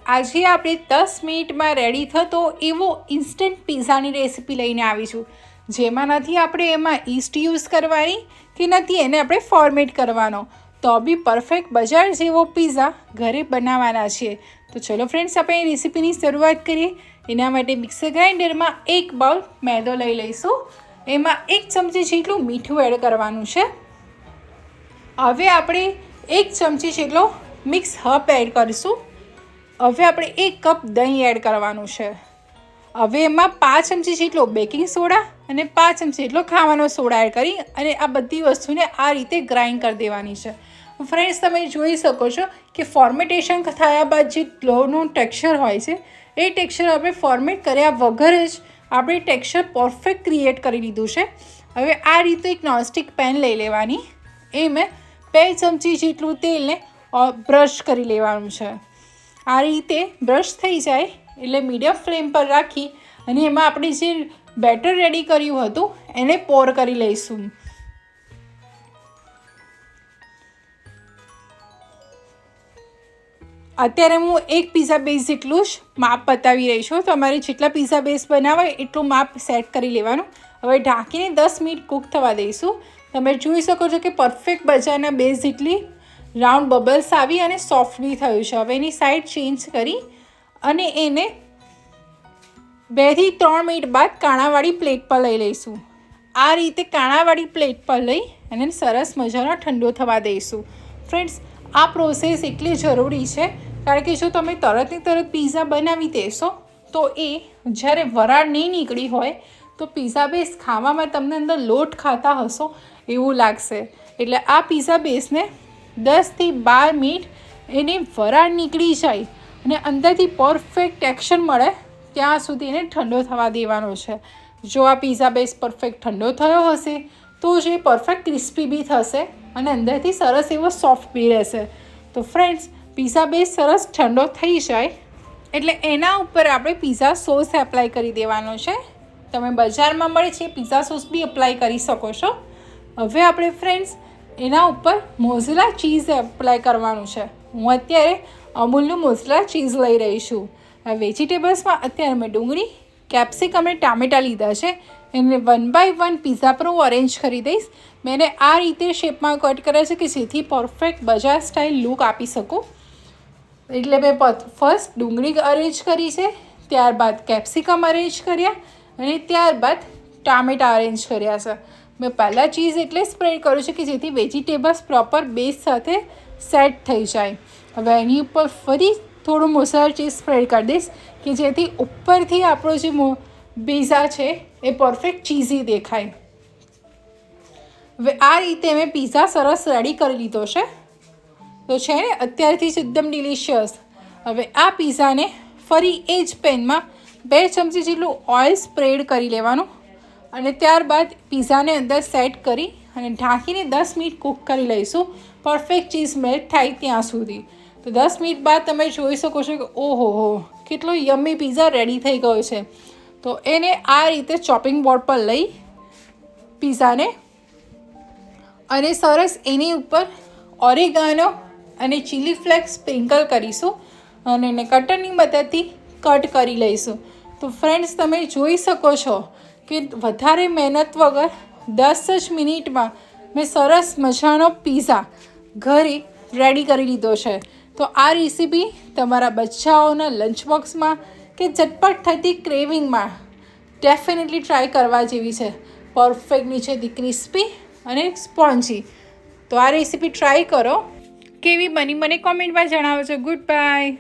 આજે આપણે 10 મિનિટમાં રેડી થતો એવો ઇન્સ્ટન્ટ પિઝાની રેસીપી લઈને આવી છું, જેમાં નથી આપણે એમાં ઈસ્ટ યુઝ કરવાની કે નથી એને આપણે ફોર્મેટ કરવાનો, તો બી પરફેક્ટ બજાર જેવો પિઝા ઘરે બનાવવાના છીએ. તો ચલો ફ્રેન્ડ્સ, આપણે રેસીપીની શરૂઆત કરીએ. એના માટે મિક્સર ગ્રાઇન્ડરમાં 1 બાઉલ મેદો લઈ લઈશું. એમાં 1 ચમચી જેટલું મીઠું એડ કરવાનું છે. હવે આપણે 1 ચમચી જેટલો મિક્સ હર્બ એડ કરીશું. હવે આપણે 1 કપ દહીં એડ કરવાનું છે. હવે એમાં 5 ચમચી જેટલો બેકિંગ સોડા અને 5 ચમચી જેટલો ખાવાનો સોડા એડ કરી અને આ બધી વસ્તુને આ રીતે ગ્રાઇન્ડ કરી દેવાની છે. ફ્રેન્ડ્સ, તમે જોઈ શકો છો કે ફોર્મેટેશન થયા બાદ જે લોનું ટેક્સચર હોય છે એ ટેક્સચર આપણે ફોર્મેટ કર્યા વગર જ આપણે ટેક્સચર પરફેક્ટ ક્રિએટ કરી લીધું છે. હવે આ રીતે એક નોનસ્ટિક પેન લઈ લેવાની. એ મેં 2 ચમચી જેટલું તેલને બ્રશ કરી લેવાનું છે. આ રીતે બ્રશ થઈ જાય એટલે મીડિયમ ફ્લેમ પર રાખી અને એમાં આપણે જે બેટર રેડી કર્યું હતું એને પોર કરી લઈશું. અત્યારે હું 1 પિઝા બેઝ જેટલું જ માપ બતાવી રહી છું. તમારે જેટલા પિઝા બેઝ બનાવે એટલું માપ સેટ કરી લેવાનું. હવે ઢાંકીને 10 મિનિટ કૂક થવા દઈશું. તમે જોઈ શકો છો કે પરફેક્ટ બજારના બેઝ જેટલી રાઉન્ડ બબલ્સ આવી અને સોફ્ટ બી થયું છે. હવે એની સાઈડ ચેન્જ કરી અને એને 2 થી 3 મિનિટ બાદ કાણાવાળી પ્લેટ પર લઈ લઈશું. આ રીતે કાણાવાળી પ્લેટ પર લઈ અને સરસ મજાનો ઠંડો થવા દઈશું. ફ્રેન્ડ્સ, આ પ્રોસેસ એટલી જરૂરી છે કારણ કે જો તમે તરતને તરત પિઝા બનાવી દેશો તો એ જ્યારે વરાળ નહીં નીકળી હોય તો પિઝા બેઝ ખાવામાં તમને અંદર લોટ ખાતા હશો એવું લાગશે. એટલે આ પિઝા બેઝને 10 થી 12 મિનિટ એને વરાળ નીકળી જાય અને અંદરથી પરફેક્ટ ટેક્સચર મળે ત્યાં સુધી એને ઠંડો થવા દેવાનો છે. જો આ પિઝા બેઝ પરફેક્ટ ઠંડો થયો હશે તો જ એ પરફેક્ટ ક્રિસ્પી બી થશે અને અંદરથી સરસ એવો સોફ્ટ બી રહેશે. તો ફ્રેન્ડ્સ, પિઝા બેઝ સરસ ઠંડો થઈ જાય એટલે એના ઉપર આપણે પિઝા સોસ એપ્લાય કરી દેવાનો છે. તમે બજારમાં મળે છે પિઝા સોસ બી એપ્લાય કરી શકો છો. હવે આપણે ફ્રેન્ડ્સ એના ઉપર મોઝરેલા ચીઝ એપ્લાય કરવાનું છે. હું અત્યારે અમૂલનું મોઝરેલા ચીઝ લઈ રહી છું. આ વેજીટેબલ્સમાં અત્યારે મેં ડુંગળી, કેપ્સિકમ અને ટામેટાં લીધા છે. એને 1 બાય 1 પિઝા પર હું અરેન્જ કરી દઈશ. મેં એને આ રીતે શેપમાં કટ કર્યા છે કે જેથી પરફેક્ટ બજાર સ્ટાઇલ લુક આપી શકું. એટલે મેં ફર્સ્ટ ડુંગળી અરેન્જ કરી છે, ત્યારબાદ કેપ્સિકમ અરેન્જ કર્યા અને ત્યારબાદ ટામેટાં અરેન્જ કર્યા છે. મેં પહેલાં ચીઝ એટલે સ્પ્રેડ કર્યું છે કે જેથી વેજીટેબલ્સ પ્રોપર બેઝ સાથે સેટ થઈ જાય. હવે એની ઉપર ફરી થોડું મોઝરેલા ચીઝ સ્પ્રેડ કરી દઈશ કે જેથી ઉપરથી આપણો જે પિઝા છે એ પરફેક્ટ ચીઝી દેખાય. હવે આ રીતે મેં પિઝા સરસ રેડી કરી લીધો છે. તો છે ને અત્યારથી જ એકદમ ડિલિશિયસ. હવે આ પિઝાને ફરી એ જ પેનમાં 2 ચમચી જેટલું ઓઇલ સ્પ્રેડ કરી લેવાનું અને ત્યારબાદ પિઝાને અંદર સેટ કરી અને ઢાંકીને 10 મિનિટ કૂક કરી લઈશું પરફેક્ટ ચીઝ મેલ્ટ થાય ત્યાં સુધી. તો 10 મિનિટ બાદ તમે જોઈ શકો છો કે ઓહો કેટલો યમ્મી પિઝા રેડી થઈ ગયો છે. તો એને આ રીતે ચોપિંગ બોર્ડ પર લઈ પિઝાને અને સરસ એની ઉપર ઓરેગાનો અને ચીલી ફ્લેક્સ સ્પ્રિંકલ કરીશું અને એને કટરની મદદથી કટ કરી લઈશું. તો ફ્રેન્ડ્સ, તમે જોઈ શકો છો કે વધારે મહેનત વગર 10 જ મિનિટમાં મેં સરસ મજાનો પિઝા ઘરે રેડી કરી લીધો છે. તો આ રેસીપી તમારા બચ્ચાઓના લંચ બોક્સમાં કે ઝટપટ થતી ક્રેવિંગમાં ડેફિનેટલી ટ્રાય કરવા જેવી છે. પરફેક્ટ નીચેથી ક્રિસ્પી અને સ્પોન્જી. તો આ રેસીપી ટ્રાય કરો. કેવી બની મને કોમેન્ટમાં જણાવજો. Good bye.